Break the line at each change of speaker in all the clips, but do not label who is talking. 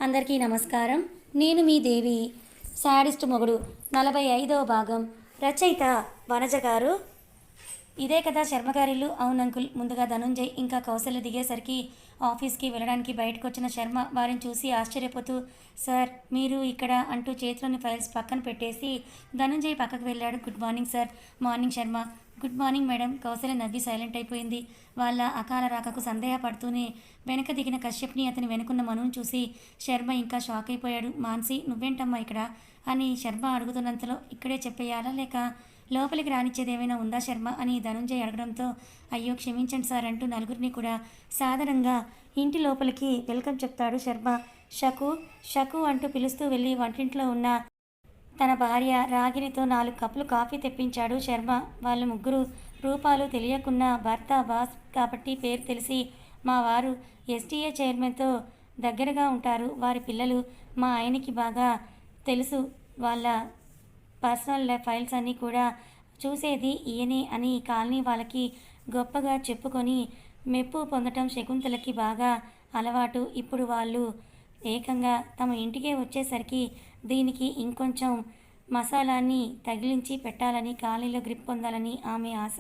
అందరికీ నమస్కారం. నేను మీ దేవి. శాడిస్ట్ మొగుడు 45వ భాగం. రచయిత వనజ గారు. ఇదే కదా శర్మగారిల్లు? అవును అంకుల్. ముందుగా ధనుంజయ్ ఇంకా కౌశల్య దిగేసరికి ఆఫీస్కి వెళ్ళడానికి బయటకు వచ్చిన శర్మ వారిని చూసి ఆశ్చర్యపోతూ, సార్ మీరు ఇక్కడ అంటూ చేతిలోని ఫైల్స్ పక్కన పెట్టేసి ధనుంజయ్ పక్కకు వెళ్ళాడు. Good morning sir. Morning Sharma. Good morning madam. Kausalya నవ్వి సైలెంట్ అయిపోయింది. వాళ్ళ అకాల రాకకు సందేహపడుతూనే వెనక దిగిన కశ్యప్ని అతని వెనుకున్న మనుని చూసి శర్మ ఇంకా షాక్ అయిపోయాడు. మాన్సి నువ్వేంటమ్మా ఇక్కడ అని శర్మ అడుగుతున్నంతలో ఇక్కడే చెప్పేయాలా లేక లోపలికి రానిచ్చేది ఏమైనా ఉందా శర్మ అని ధనుంజయ్ అడగడంతో, అయ్యో క్షమించండి సార్ అంటూ నలుగురిని కూడా సాధారణంగా ఇంటి లోపలికి వెల్కమ్ చెప్తాడు శర్మ. షకు షకు అంటూ పిలుస్తూ వెళ్ళి వంటింట్లో ఉన్న తన భార్య రాగినితో 4 కప్పులు కాఫీ తెప్పించాడు శర్మ. వాళ్ళు ముగ్గురు రూపాలు తెలియకున్న భర్త బాస్ కాబట్టి పేరు తెలిసి మా వారు ఎస్టీఏ చైర్మన్తో దగ్గరగా ఉంటారు. వారి పిల్లలు మా ఆయనకి బాగా తెలుసు. వాళ్ళ పర్సనల్ ఫైల్స్ అన్నీ కూడా చూసేది ఈయనే అని కాలనీ వాళ్ళకి గొప్పగా చెప్పుకొని మెప్పు పొందటం శకుంతలకి బాగా అలవాటు. ఇప్పుడు వాళ్ళు ఏకంగా తమ ఇంటికే వచ్చేసరికి దీనికి ఇంకొంచెం మసాలాన్ని తగిలించి పెట్టాలని కాలనీలో గ్రిప్ పొందాలని ఆమె ఆశ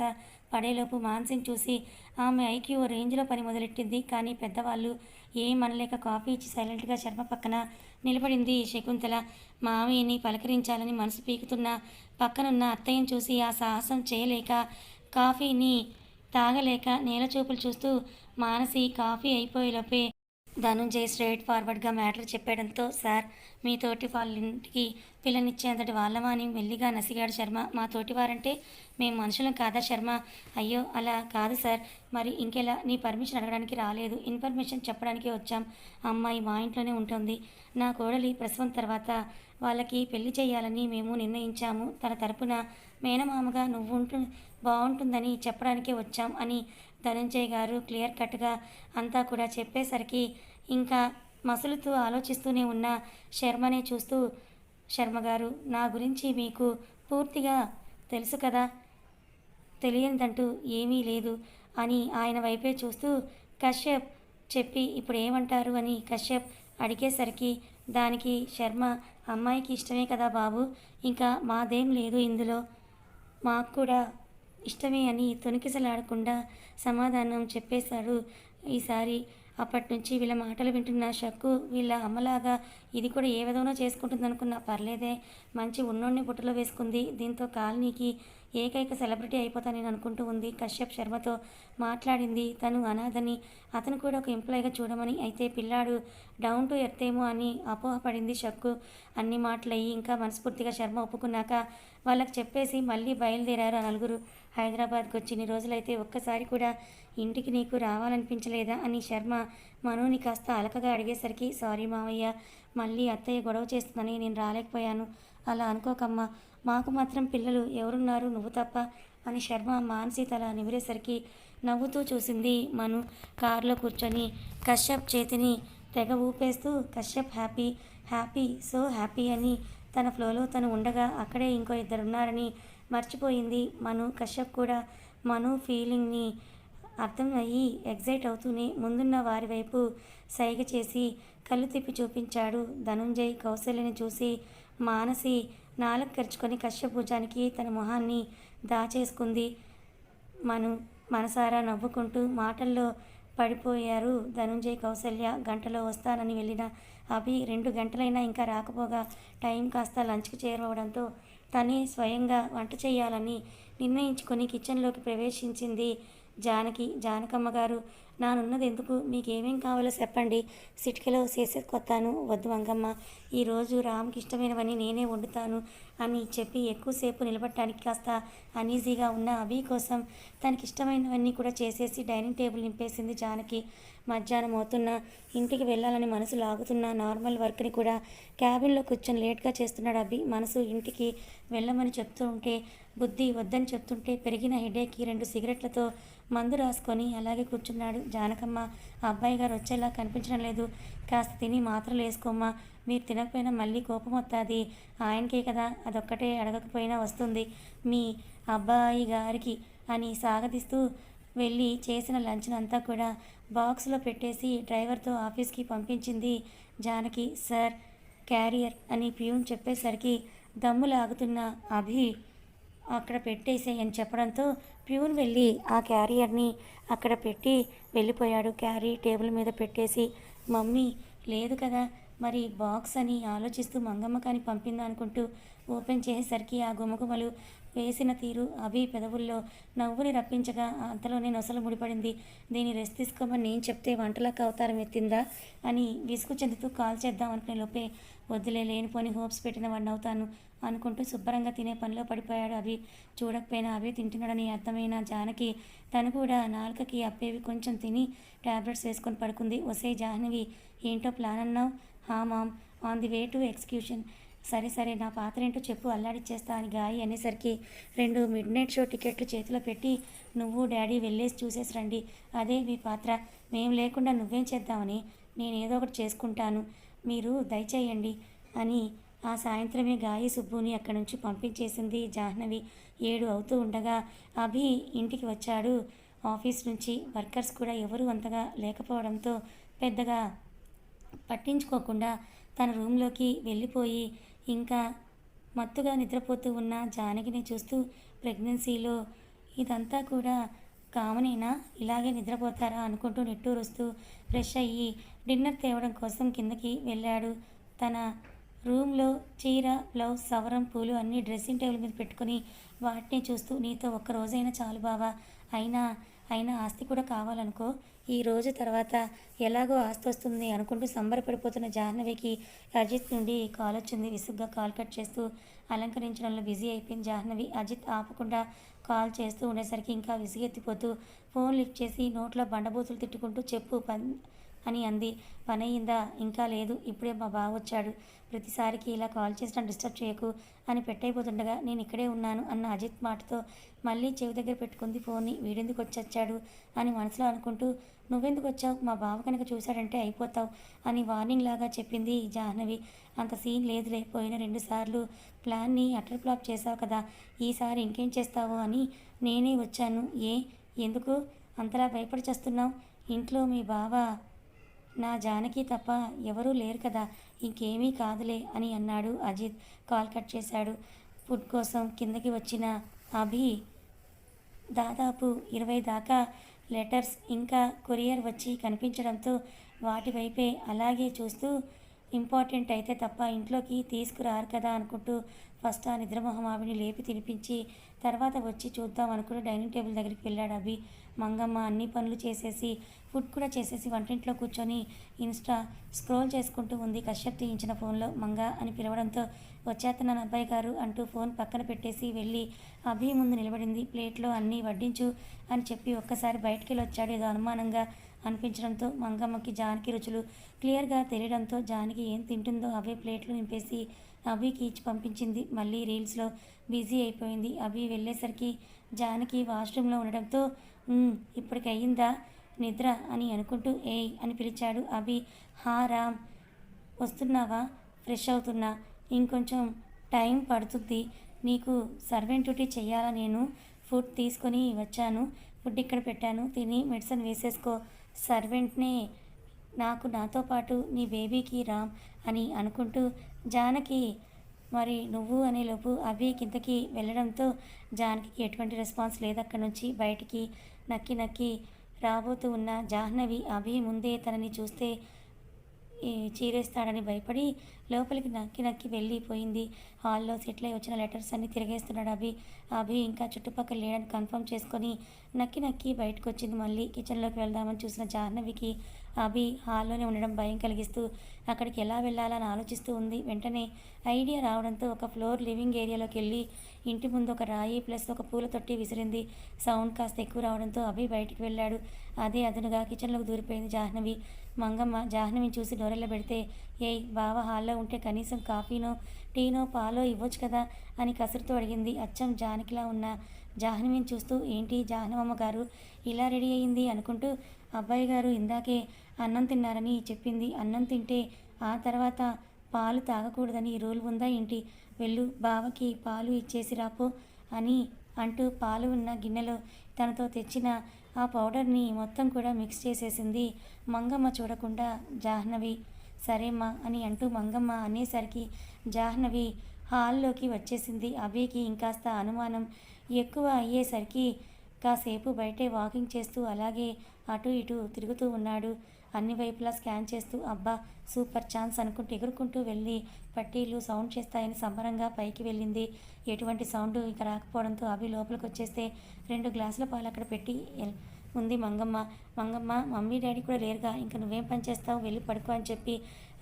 పడేలోపు మాన్సిని చూసి ఆమె ఐక్యూ రేంజ్లో పని మొదలెట్టింది. కానీ పెద్దవాళ్ళు ఏమనలేక కాఫీ ఇచ్చి సైలెంట్గా శర్మ పక్కన నిలబడింది శకుంతల. మామయ్యని పలకరించాలని మనసు పీకుతున్న పక్కనున్న అత్తయ్యను చూసి ఆ సాహసం చేయలేక కాఫీని తాగలేక నేలచూపులు చూస్తూ మానసి కాఫీ అయిపోయేలోపే ధనుంజయ్ స్ట్రైట్ ఫార్వర్డ్గా మ్యాటర్ చెప్పడంతో, సార్ మీ తోటి వాళ్ళ ఇంటికి పిల్లనిచ్చేంతటి వాళ్ళమా అని మెల్లిగా నసిగాడు శర్మ. మా తోటి వారంటే మేము మనుషులం కాదా శర్మ? అయ్యో అలా కాదు సార్. మరి ఇంకెలా? నీ పర్మిషన్ అడగడానికి రాలేదు, ఇన్ఫర్మేషన్ చెప్పడానికి వచ్చాం. అమ్మాయి మా ఇంట్లోనే ఉంటుంది. నా కోడలి ప్రసవం తర్వాత వాళ్ళకి పెళ్లి చేయాలని మేము నిర్ణయించాము. తన తరపున మేనమామగా నువ్వు బాగుంటుందని చెప్పడానికే వచ్చాం అని ధనంజయ్ గారు క్లియర్ కట్గా అంతా కూడా చెప్పేసరికి ఇంకా మసులుతూ ఆలోచిస్తూనే ఉన్న శర్మనే చూస్తూ, శర్మగారు నా గురించి మీకు పూర్తిగా తెలుసు కదా, తెలియనిదంటూ ఏమీ లేదు అని ఆయన వైపే చూస్తూ కశ్యప్ చెప్పి ఇప్పుడు ఏమంటారు అని కశ్యప్ అడిగేసరికి దానికి శర్మ, అమ్మాయికి ఇష్టమే కదా బాబు, ఇంకా మాదేం లేదు ఇందులో, మాకు కూడా ఇష్టమే అని తొణికిసలాడకుండా సమాధానం చెప్పేశాడు. ఈసారి అప్పటి నుంచి వీళ్ళ మాటలు వింటున్న షక్కు వీళ్ళ అమ్మలాగా ఇది కూడా ఏ విధంగా చేసుకుంటుంది అనుకున్నా పర్లేదే, మంచి ఉన్నోడిని బుట్టలో వేసుకుంది, దీంతో కాలనీకి ఏకైక సెలబ్రిటీ అయిపోతానని అనుకుంటూ ఉంది. కశ్యప్ శర్మతో మాట్లాడింది తను అనాథని, అతను కూడా ఒక ఎంప్లాయీగా చూడమని. అయితే పిల్లాడు డౌన్ టు ఎర్త్ ఏమో అని అపోహపడింది షక్కు. అన్ని మాటలయ్యి ఇంకా మనస్ఫూర్తిగా శర్మ ఒప్పుకున్నాక వాళ్ళకి చెప్పేసి మళ్ళీ బయలుదేరారు ఆ నలుగురు. హైదరాబాద్కి వచ్చి ఇన్ని రోజులైతే ఒక్కసారి కూడా ఇంటికి నీకు రావాలనిపించలేదా అని శర్మ మనోని కాస్త అలకగా అడిగేసరికి, సారీ మావయ్య, మళ్ళీ అత్తయ్య గొడవ చేస్తుందని నేను రాలేకపోయాను. అలా అనుకోకమ్మా, మాకు మాత్రం పిల్లలు ఎవరున్నారు నువ్వు తప్ప అని శర్మ మానసి తల నిమిరేసరికి నవ్వుతూ చూసింది మను. కారులో కూర్చొని కశ్యప్ చేతిని తెగ ఊపేస్తూ Kashyap happy happy so happy అని తన ఫ్లోలో తను ఉండగా అక్కడే ఇంకో ఇద్దరున్నారని మర్చిపోయింది మను. కశ్యప్ కూడా మను ఫీలింగ్ని అర్థం అయ్యి ఎగ్జైట్ అవుతూనే ముందున్న వారి వైపు సైగ చేసి కళ్ళు తిప్పి చూపించాడు. ధనుంజయ్ కౌశల్యని చూసి మానసి నాలుక ఖర్చుకొని కశ్యప్ భుజానికి తన మొహాన్ని దాచేసుకుంది. మను మనసారా నవ్వుకుంటూ మాటల్లో పడిపోయారు ధనుంజయ్ కౌశల్య. గంటలో వస్తానని వెళ్ళిన అభి 2 గంటలైనా ఇంకా రాకపోగా టైం కాస్త లంచ్కి చేరవడంతో తనే స్వయంగా వంట చేయాలని నిర్ణయించుకొని కిచెన్లోకి ప్రవేశించింది జానకమ్మ గారు, నానున్నది ఎందుకు, మీకేమేం కావాలో చెప్పండి, సిటికలో చేసేసుకొస్తాను. వద్దు మంగమ్మ, ఈరోజు రామ్కి ఇష్టమైనవన్నీ నేనే వండుతాను అని చెప్పి ఎక్కువసేపు నిలబడటానికి కాస్త అనీజీగా ఉన్న అభి కోసం తనకి ఇష్టమైనవన్నీ కూడా చేసేసి డైనింగ్ టేబుల్ నింపేసింది జానకి. మధ్యాహ్నం అవుతున్నా ఇంటికి వెళ్ళాలని మనసు లాగుతున్న నార్మల్ వర్క్ని కూడా క్యాబిన్లో కూర్చొని లేట్గా చేస్తున్నాడు అభి. మనసు ఇంటికి వెళ్ళమని చెప్తూ ఉంటే బుద్ధి వద్దని చెప్తుంటే పెరిగిన హెడేక్కి 2 సిగరెట్లతో మందు రాసుకొని అలాగే కూర్చున్నాడు. జానకమ్మ, అబ్బాయి గారు వచ్చేలా కనిపించడం లేదు, కాస్త తిని మాత్రలు వేసుకోమ్మా, మీరు తినకపోయినా మళ్ళీ కోపం వస్తుంది, ఆయనకే కదా, అదొక్కటే అడగకపోయినా వస్తుంది మీ అబ్బాయి గారికి అని సాగదీస్తూ వెళ్ళి చేసిన లంచ్ని అంతా కూడా బాక్స్లో పెట్టేసి డ్రైవర్తో ఆఫీస్కి పంపించింది జానకి. సార్ క్యారియర్ అని ప్యూన్ చెప్పేసరికి దమ్ము లాగుతున్న అభి అక్కడ పెట్టేసేయ్ అని చెప్పడంతో ప్యూన్ వెళ్ళి ఆ క్యారియర్ని అక్కడ పెట్టి వెళ్ళిపోయాడు. క్యారీ టేబుల్ మీద పెట్టేసి మమ్మీ లేదు కదా మరి బాక్స్ అని ఆలోచిస్తూ మంగమ్మ కానీ పంపిందా అనుకుంటూ ఓపెన్ చేసేసరికి ఆ గుమగుమలు వేసిన తీరు అభి పెదవుల్లో నవ్వుని రప్పించగా అంతలోనే నొసలు ముడిపడింది. దీన్ని రెస్ట్ తీసుకోమని నేను చెప్తే వంటలకు అవతారం ఎత్తిందా అని విసుగు చెందుతూ కాల్ చేద్దాం అనుకునే లోపే వద్దులే లేనిపోని హోప్స్ పెట్టిన వాడిని అవుతాను అనుకుంటూ శుభ్రంగా తినే పనిలో పడిపోయాడు. అభి చూడకపోయినా అభి తింటున్నాడని అర్థమైన జానకి తను కూడా నాలుకకి అప్పేవి కొంచెం తిని ట్యాబ్లెట్స్ వేసుకొని పడుకుంది. ఒసే జాహ్నవి ఏంటో ప్లాన్ అన్నావు? హా ma'am, on the way to execution. సరే సరే నా పాత్ర ఏంటో చెప్పు అల్లాడిచ్చేస్తా అని గాయి అనేసరికి 2 మిడ్ నైట్ షో టికెట్లు చేతిలో పెట్టి నువ్వు డాడీ వెళ్ళేసి చూసేసి రండి. అదే మీ పాత్ర. మేము లేకుండా నువ్వేం చేద్దామని నేను ఏదో ఒకటి చేసుకుంటాను, మీరు దయచేయండి అని ఆ సాయంత్రమే గాయి సుబ్బుని అక్కడి నుంచి పంపించేసింది జాహ్నవి. 7 అవుతూ ఉండగా అభి ఇంటికి వచ్చాడు ఆఫీస్ నుంచి. వర్కర్స్ కూడా ఎవరు అంతగా లేకపోవడంతో పెద్దగా పట్టించుకోకుండా తన రూమ్లోకి వెళ్ళిపోయి ఇంకా మత్తుగా నిద్రపోతూ ఉన్న జానకిని చూస్తూ ప్రెగ్నెన్సీలో ఇదంతా కూడా కామనేనా, ఇలాగే నిద్రపోతారా అనుకుంటూ నిట్టూరుస్తూ ఫ్రెష్ అయ్యి డిన్నర్ తేవడం కోసం కిందకి వెళ్ళాడు. తన రూమ్లో చీర, బ్లౌజ్, సవరం, పూలు అన్నీ డ్రెస్సింగ్ టేబుల్ మీద పెట్టుకుని వాటిని చూస్తూ నీతో ఒక్క రోజైనా చాలు బావా, అయినా ఆస్తి కూడా కావాలనుకో, ఈ రోజు తర్వాత ఎలాగో ఆస్తి వస్తుంది అనుకుంటూ సంబరపడిపోతున్న జాహ్నవికి అజిత్ నుండి కాల్ వచ్చింది. విసుగ్గా కాల్ కట్ చేస్తూ అలంకరించడంలో బిజీ అయిపోయింది జాహ్నవి. అజిత్ ఆపకుండా కాల్ చేస్తూ ఉండేసరికి ఇంకా విసిగెత్తిపోతూ ఫోన్ లిఫ్ట్ చేసి నోట్లో బండబూతులు తిట్టుకుంటూ చెప్పు అని అంది. పని అయిందా? ఇంకా లేదు, ఇప్పుడే మా బావ వచ్చాడు. ప్రతిసారికి ఇలా కాల్ చేసినా డిస్టర్బ్ చేయకు అని పెట్టయిపోతుండగా నేను ఇక్కడే ఉన్నాను అన్న అజిత్ మాటతో మళ్ళీ చెవి దగ్గర పెట్టుకుంది ఫోన్ని. వీడెందుకు వచ్చాడు అని మనసులో అనుకుంటూ నువ్వెందుకు వచ్చావు, మా బావ కనుక చూశాడంటే అయిపోతావు అని వార్నింగ్ లాగా చెప్పింది జాహ్నవి. అంత సీన్ లేదులే, పోయిన 2 సార్లు ప్లాన్ని అటర్ ఫ్లాప్ చేశావు కదా, ఈసారి ఇంకేం చేస్తావు అని నేనే వచ్చాను. ఎందుకు అంతలా భయపడి చేస్తున్నావు? ఇంట్లో మీ బావ నా జానకి తప్ప ఎవరూ లేరు కదా, ఇంకేమీ కాదులే అని అన్నాడు అజిత్. కాల్ కట్ చేశాడు. ఫుడ్ కోసం కిందకి వచ్చిన అభి దాదాపు 20 దాకా లెటర్స్ ఇంకా కొరియర్ వచ్చి కనిపించడంతో వాటి వైపే అలాగే చూస్తూ ఇంపార్టెంట్ అయితే తప్ప ఇంట్లోకి తీసుకురారు కదా అనుకుంటూ ఫస్ట్ ఆ నిద్రమొహం ఆవిని లేపి తినిపించి తర్వాత వచ్చి చూద్దాం అనుకుని డైనింగ్ టేబుల్ దగ్గరికి వెళ్ళాడు అభి. మంగమ్మ అన్ని పనులు చేసేసి ఫుడ్ కూడా చేసేసి వంటింట్లో కూర్చొని ఇన్స్టా స్క్రోల్ చేసుకుంటూ ఉంది. కశ్యప్ తీయించిన ఫోన్లో మంగ అని పిలవడంతో వచ్చేస్తున్నాను అబ్బాయి గారు అంటూ ఫోన్ పక్కన పెట్టేసి వెళ్ళి అభి ముందు నిలబడింది. ప్లేట్లో అన్నీ వడ్డించు అని చెప్పి ఒక్కసారి బయటికి వెళ్ళి వచ్చాడు. ఏదో అనుమానంగా అనిపించడంతో మంగమ్మకి జానకి రుచులు క్లియర్గా తెలియడంతో జానకి ఏం తింటుందో అవే ప్లేట్లు నింపేసి అభికి ఇచ్చి పంపించింది. మళ్ళీ రీల్స్లో బిజీ అయిపోయింది. అభి వెళ్ళేసరికి జానకి వాష్రూమ్లో ఉండడంతో ఇప్పటికి అయ్యిందా నిద్ర అని అనుకుంటూ ఏయ్ అని పిలిచాడు అభి. హా రామ్, వస్తున్నావా? ఫ్రెష్ అవుతున్నా, ఇంకొంచెం టైం పడుతుంది, నీకు సర్వెంట్ డ్యూటీ చెయ్యాలా? నేను ఫుడ్ తీసుకొని వచ్చాను, ఫుడ్ ఇక్కడ పెట్టాను, తిని మెడిసిన్ వేసేసుకో. సర్వెంట్నే నాతో పాటు నీ బేబీకి రామ్ అని అనుకుంటూ జానకి మరి నువ్వు అనేలోపు అభి కిందకి వెళ్ళడంతో జానకి ఎటువంటి రెస్పాన్స్ లేదు. అక్కడి నుంచి బయటికి నక్కి రాబోతూ ఉన్న జాహ్నవి అభి ముందే తనని చూస్తే చీరేస్తాడని భయపడి లోపలికి నక్కి వెళ్ళిపోయింది. హాల్లో సెటిల్ అయి వచ్చిన లెటర్స్ అన్నీ తిరిగేస్తున్నాడు అభి ఇంకా చుట్టుపక్కల లేడని కన్ఫర్మ్ చేసుకొని నక్కి బయటకు వచ్చింది. మళ్ళీ కిచెన్లోకి వెళ్దామని చూసిన జాహ్నవికి అభి హాల్లోనే ఉండడం భయం కలిగిస్తూ అక్కడికి ఎలా వెళ్ళాలని ఆలోచిస్తూ ఉంది. వెంటనే ఐడియా రావడంతో ఒక ఫ్లోర్ లివింగ్ ఏరియాలోకి వెళ్ళి ఇంటి ముందు ఒక రాయి ప్లస్ ఒక పూల తొట్టి విసిరింది. సౌండ్ కాస్త ఎక్కువ రావడంతో అభి బయటికి వెళ్ళాడు. అదే అదునుగా కిచెన్లోకి దూరిపోయింది జాహ్నవి. మంగమ్మ జాహ్నవిని చూసి డోరెళ్ళ పెడితే ఏయ్ బావ హాల్లో ఉంటే కనీసం కాఫీనో టీనో పాలో ఇవ్వచ్చు కదా అని కసురుతో అడిగింది. అచ్చం జానకిలా ఉన్న జాహ్నవిని చూస్తూ ఏంటి జాహ్నవమ్మ గారు ఇలా రెడీ అయ్యింది అనుకుంటూ అబ్బాయి గారు ఇందాకే అన్నం తిన్నారని చెప్పింది. అన్నం తింటే ఆ తర్వాత పాలు తాగకూడదని రూల్ ఉందా ఏంటి? వెళ్ళు బావకి పాలు ఇచ్చేసి రాపో అని అంటూ పాలు ఉన్న గిన్నెలో తనతో తెచ్చిన ఆ పౌడర్ని మొత్తం కూడా మిక్స్ చేసేసింది. మంగమ్మ చూడకుండా జాహ్నవి సరేమ్మా అని అంటూ మంగమ్మ అనేసరికి జాహ్నవి హాల్లోకి వచ్చేసింది. అభికి ఇంకాస్త అనుమానం ఎక్కువ అయ్యేసరికి కాసేపు బయటే వాకింగ్ చేస్తూ అలాగే అటు ఇటు తిరుగుతూ ఉన్నాడు. అన్ని వైపులా స్కాన్ చేస్తూ అబ్బా సూపర్ ఛాన్స్ అనుకుంటూ ఎగురుకుంటూ వెళ్ళి పట్టీలు సౌండ్ చేస్తాయని సంబరంగా పైకి వెళ్ళింది. ఎటువంటి సౌండ్ ఇక రాకపోవడంతో అభి లోపలికి వచ్చేస్తే 2 గ్లాసుల పాలు అక్కడ పెట్టి ఉంది మంగమ్మ. మంగమ్మ మమ్మీ డాడీ కూడా లేరుగా, ఇంకా నువ్వేం పని చేస్తావు, వెళ్ళి పడుకో అని చెప్పి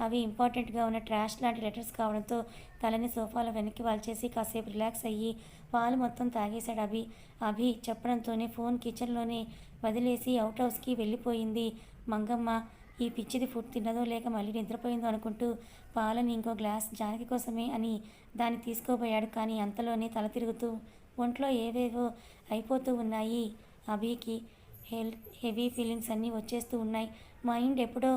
అవి ఇంపార్టెంట్గా ఉన్న ట్రాష్ లాంటి లెటర్స్ కావడంతో తలని సోఫాలో వెనక్కి వాల్చేసి కాసేపు రిలాక్స్ అయ్యి పాలు మొత్తం తాగేశాడు అభి. అభి చెప్పడంతోనే ఫోన్ కిచెన్లోనే వదిలేసి అవుట్ హౌస్కి వెళ్ళిపోయింది మంగమ్మ. ఈ పిచ్చిది ఫుడ్ తిన్నదో లేక మళ్ళీ నిద్రపోయిందో అనుకుంటూ పాలని ఇంకో గ్లాస్ జానకి కోసమే అని దాన్ని తీసుకోబోయాడు. కానీ అంతలోనే తల తిరుగుతూ ఒంట్లో ఏవేవో అయిపోతూ ఉన్నాయి అభికి. హెవీ ఫీలింగ్స్ అన్నీ వచ్చేస్తూ ఉన్నాయి. మైండ్ ఎప్పుడో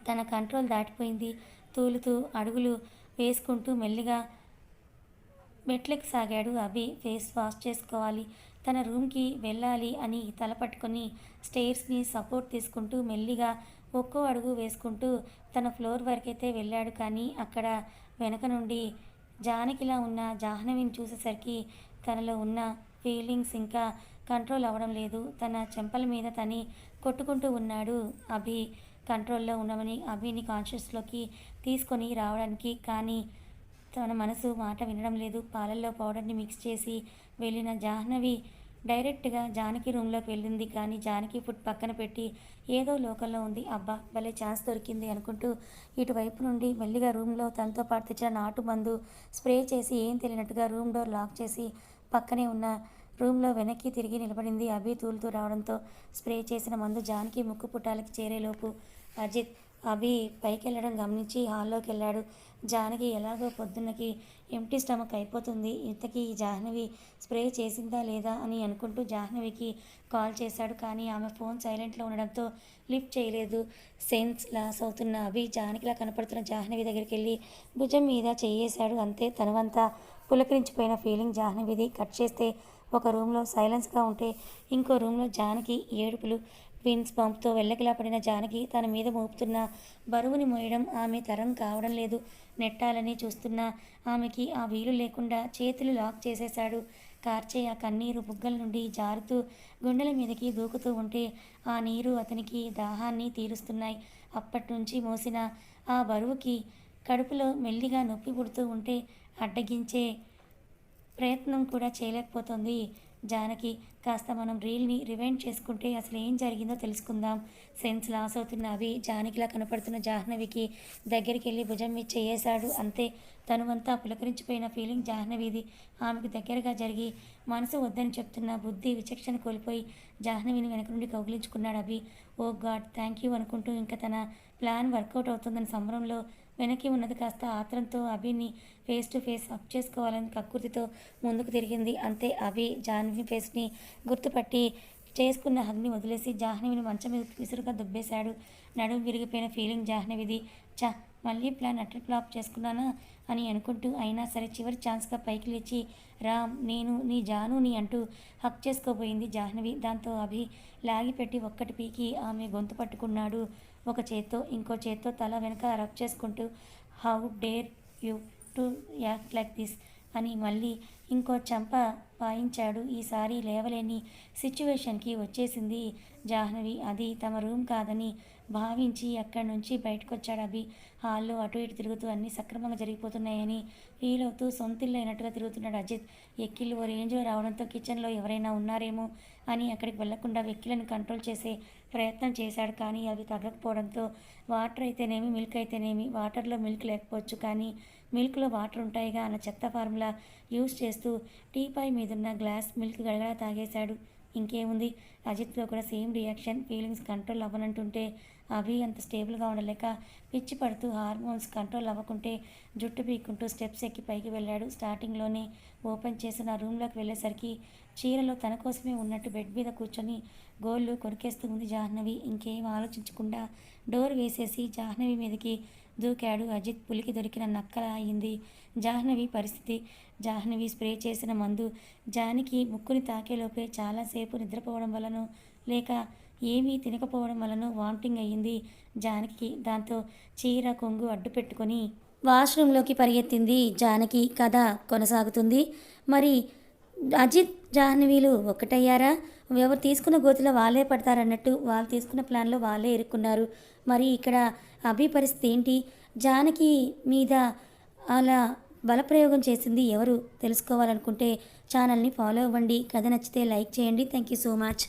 తన కంట్రోల్ దాటిపోయింది. తూలుతూ అడుగులు వేసుకుంటూ మెల్లిగా మెట్లెక్కి సాగాడు అభి. ఫేస్ వాష్ చేసుకోవాలి, తన రూమ్కి వెళ్ళాలి అని తల పట్టుకొని స్టేర్స్ని సపోర్ట్ తీసుకుంటూ మెల్లిగా ఒక్కో అడుగు వేసుకుంటూ తన ఫ్లోర్ వరకైతే వెళ్ళాడు. కానీ అక్కడ వెనక నుండి జానకిలా ఉన్న జాహ్నవిని చూసేసరికి తనలో ఉన్న ఫీలింగ్స్ ఇంకా కంట్రోల్ అవ్వడం లేదు. తన చెంపల మీద తని కొట్టుకుంటూ ఉన్నాడు అభి. కంట్రోల్లో ఉన్నామని అభిని కాన్షియస్లోకి తీసుకొని రావడానికి, కానీ తన మనసు మాట వినడం లేదు. పాలల్లో పౌడర్ని మిక్స్ చేసి వెళ్ళిన జాహ్నవి డైరెక్ట్గా జానకి రూమ్లోకి వెళ్ళింది. కానీ జానకి ఫుడ్ పక్కన పెట్టి ఏదో లోకల్లో ఉంది. అబ్బా భలే ఛాన్స్ దొరికింది అనుకుంటూ ఇటువైపు నుండి మెల్లిగా రూమ్లో తనతో పాటు తెచ్చిన నాటు మందు స్ప్రే చేసి ఏం తెలియనట్టుగా రూమ్ డోర్ లాక్ చేసి పక్కనే ఉన్న రూమ్లో వెనక్కి తిరిగి నిలబడింది అభి. తూలుతూ రావడంతో స్ప్రే చేసిన మందు జానకి ముక్కు పుట్టాలకి చేరేలోపు అజిత్ అభి పైకి వెళ్ళడం గమనించి హాల్లోకి వెళ్ళాడు. జానకి ఎలాగో పొద్దున్నకి ఎంటీ స్టమక్ అయిపోతుంది, ఇంతకీ జాహ్నవి స్ప్రే చేసిందా లేదా అని అనుకుంటూ జాహ్నవికి కాల్ చేశాడు. కానీ ఆమె ఫోన్ సైలెంట్లో ఉండడంతో లిఫ్ట్ చేయలేదు. సెన్స్ లాస్ అవుతున్న అభి జానకిలా కనపడుతున్న జాహ్నవి దగ్గరికి వెళ్ళి భుజం మీద చేయేశాడు. అంతే, తనవంతా పులకరించిపోయిన ఫీలింగ్ జాహ్నవిది. కట్ చేస్తే ఒక రూమ్లో సైలెన్స్గా ఉంటే ఇంకో రూమ్లో జానకి ఏడుపులు. ట్విన్స్ పంప్తో వెళ్ళకిలా పడిన జానకి తన మీద మోపుతున్న బరువుని మోయడం ఆమె తరం కావడం లేదు. నెట్టాలని చూస్తున్న ఆమెకి ఆ వీలు లేకుండా చేతులు లాక్ చేసేశాడు. కార్చే ఆ కన్నీరు బుగ్గల నుండి జారుతూ గుండెల మీదకి దూకుతూ ఉంటే ఆ నీరు అతనికి దాహాన్ని తీరుస్తున్నాయి. అప్పట్నుంచి మోసిన ఆ బరువుకి కడుపులో మెల్లిగా నొప్పి పుడుతూ ఉంటే అడ్డగించే ప్రయత్నం కూడా చేయలేకపోతుంది జానకి. కాస్త మనం రీల్ని రివైండ్ చేసుకుంటే అసలు ఏం జరిగిందో తెలుసుకుందాం. సెన్స్ లాస్ అవుతున్న అవి జానకిలా కనపడుతున్న జాహ్నవికి దగ్గరికి వెళ్ళి భుజం మీద చేయేశాడు. అంతే, తనువంతా పులకరించిపోయిన ఫీలింగ్ జాహ్నవిది. ఆమెకు దగ్గరగా జరిగి మనసు వద్దని చెప్తున్న బుద్ధి విచక్షణ కోల్పోయి జాహ్నవిని వెనక నుండి కౌగిలించుకున్నాడు అభి. ఓ గాడ్ థ్యాంక్ యూ అనుకుంటూ ఇంకా తన ప్లాన్ వర్కౌట్ అవుతుందని సంబరంలో వెనక్కి ఉన్నది కాస్త ఆత్రంతో అభిని ఫేస్ టు ఫేస్ అప్ చేసుకోవాలని కక్కుర్తితో ముందుకు తిరిగింది. అంతే, అభి జాహ్నవి ఫేస్ని గుర్తుపట్టి చేసుకున్న హగ్ని వదిలేసి జాహ్నవిని మంచం మీద విసురుగా దుబ్బేశాడు. నడుము విరిగిపోయిన ఫీలింగ్ జాహ్నవిది. చ మళ్ళీ ప్లాన్ అటర్ ఫ్లాప్ చేసుకున్నానా అని అనుకుంటూ అయినా సరే చివరి ఛాన్స్గా పైకి లేచి రామ్ నేను నీ జానుని అంటూ హక్ చేసుకోబోయింది జాహ్నవి. దాంతో అభి లాగిపెట్టి ఒక్కటి పీకి ఆమె గొంతు పట్టుకున్నాడు ఒక చేత్తో. ఇంకో చేత్తో తల వెనక రబ్ చేసుకుంటూ how dare you to act like this అని మళ్ళీ ఇంకో చంప పాయించాడు. ఈసారి లేవలేని సిచ్యువేషన్కి వచ్చేసింది జాహ్నవి. అది తమ రూమ్ కాదని భావించి అక్కడి నుంచి బయటకొచ్చాడు అభి. హాల్లో అటు ఇటు తిరుగుతూ అన్నీ సక్రమంగా జరిగిపోతున్నాయని ఫీల్ అవుతూ సొంతిల్లైనట్టుగా తిరుగుతున్నాడు అజిత్. ఎక్కిళ్ళు ఓ రేంజ్లో రావడంతో కిచెన్లో ఎవరైనా ఉన్నారేమో అని అక్కడికి వెళ్లకుండా వెక్కిళ్ళని కంట్రోల్ చేసే ప్రయత్నం చేశాడు. కానీ అవి తగ్గకపోవడంతో వాటర్ అయితేనేమి మిల్క్ అయితేనేమి, వాటర్లో మిల్క్ లేకపోవచ్చు కానీ మిల్క్లో వాటర్ ఉంటాయిగా అన్న చెత్త ఫార్ములా యూజ్ చేస్తూ టీపాయ్ మీదున్న గ్లాస్ మిల్క్ గడగడా తాగేశాడు. ఇంకేముంది, అజిత్లో కూడా సేమ్ రియాక్షన్. ఫీలింగ్స్ కంట్రోల్ అవ్వనంటుంటే అభి అంత స్టేబుల్గా ఉండలేక పిచ్చి పడుతూ హార్మోన్స్ కంట్రోల్ అవ్వకుంటే జుట్టు పీక్కుంటూ స్టెప్స్ ఎక్కి పైకి వెళ్ళాడు. స్టార్టింగ్లోనే ఓపెన్ చేసిన రూమ్లోకి వెళ్ళేసరికి చీరలో తన కోసమే ఉన్నట్టు బెడ్ మీద కూర్చొని గోళ్ళు కొరికేస్తూ ఉంది జాహ్నవి. ఇంకేం ఆలోచించకుండా డోర్ వేసేసి జాహ్నవి మీదకి దూకాడు అజిత్. పులికి దొరికిన నక్కల అయింది జాహ్నవి పరిస్థితి. జాహ్నవి స్ప్రే చేసిన మందు జానికి ముక్కుని తాకేలోపే చాలాసేపు నిద్రపోవడం వలన లేక ఏమీ తినకపోవడం వలన వామిటింగ్ అయ్యింది జానకి. దాంతో చీర కొంగు అడ్డు పెట్టుకొని వాష్రూమ్లోకి పరిగెత్తింది జానకి. కథ కొనసాగుతుంది. మరి అజిత్ జాహ్నవీలు ఒక్కటయ్యారా? ఎవరు తీసుకున్న గోతిలో వాళ్ళే పడతారన్నట్టు వాళ్ళు తీసుకున్న ప్లాన్లో వాళ్ళే ఇరుక్కున్నారు. మరి ఇక్కడ అభి పరిస్థితి ఏంటి? జానకి మీద అలా బలప్రయోగం చేసింది ఎవరు తెలుసుకోవాలనుకుంటే ఛానల్ని ఫాలో అవ్వండి. కథ నచ్చితే లైక్ చేయండి. Thank you so much.